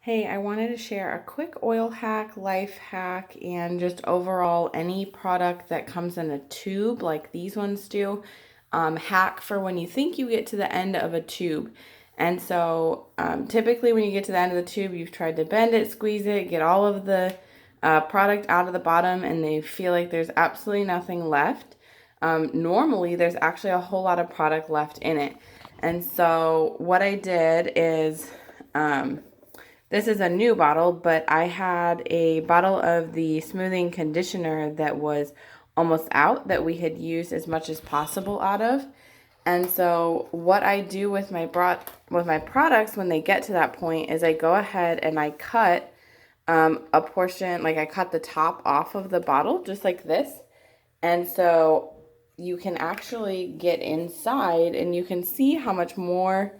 Hey, I wanted to share a quick oil hack, life hack, and just overall any product that comes in a tube like these ones do. Hack for when you think you get to the end of a tube. And so typically when you get to the end of the tube, you've tried to bend it, squeeze it, get all of the product out of the bottom, and they feel like there's absolutely nothing left. Normally, there's actually a whole lot of product left in it. And so what I did is... this is a new bottle, but I had a bottle of the smoothing conditioner that was almost out that we had used as much as possible out of. And so what I do with my products when they get to that point is I go ahead and I cut a portion, like I cut the top off of the bottle just like this. And so you can actually get inside and you can see how much more.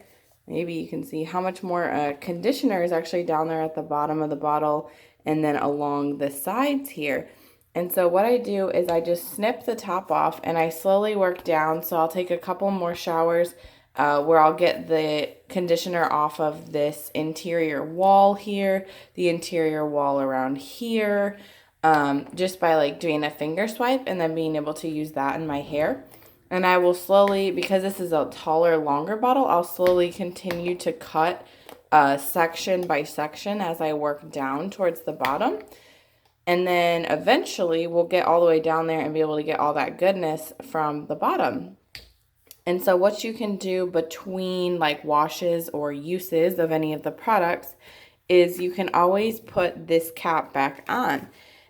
Maybe you can see how much more conditioner is actually down there at the bottom of the bottle and then along the sides here. And so what I do is I just snip the top off and I slowly work down. So I'll take a couple more showers where I'll get the conditioner off of this interior wall here, the interior wall around here, just by like doing a finger swipe and then being able to use that in my hair. And I will slowly, because this is a taller, longer bottle, I'll slowly continue to cut section by section as I work down towards the bottom. And then eventually we'll get all the way down there and be able to get all that goodness from the bottom. And so what you can do between like washes or uses of any of the products is you can always put this cap back on.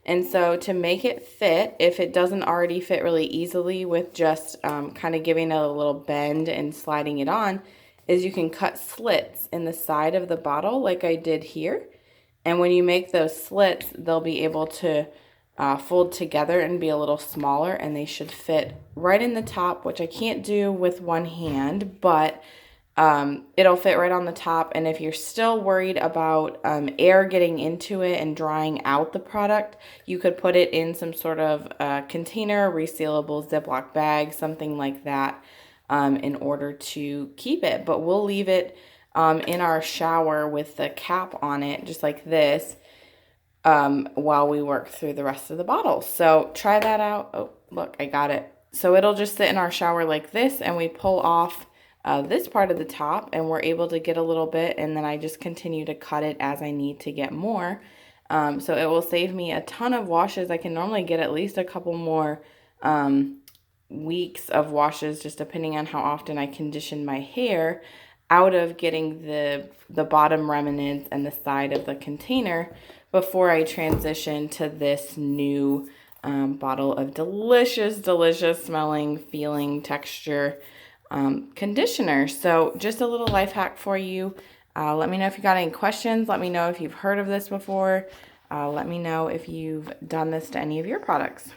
And so to make it fit, if it doesn't already fit really easily with just kind of giving it a little bend and sliding it on, is you can cut slits in the side of the bottle like I did here. And when you make those slits, they'll be able to fold together and be a little smaller, and they should fit right in the top, which I can't do with one hand, but it'll fit right on the top. And if you're still worried about air getting into it and drying out the product, you could put it in some sort of container, resealable Ziploc bag, something like that, in order to keep it. But we'll leave it in our shower with the cap on it, just like this, while we work through the rest of the bottle. So try that out. Oh, look, I got it. So it'll just sit in our shower like this, and we pull off this part of the top and we're able to get a little bit, and then I just continue to cut it as I need to get more. So it will save me a ton of washes. I can normally get at least a couple more weeks of washes, just depending on how often I condition my hair, out of getting the bottom remnants and the side of the container before I transition to this new bottle of delicious smelling, feeling, texture conditioner. So just a little life hack for you. Let me know if you got any questions. Let me know if you've heard of this before. Let me know if you've done this to any of your products.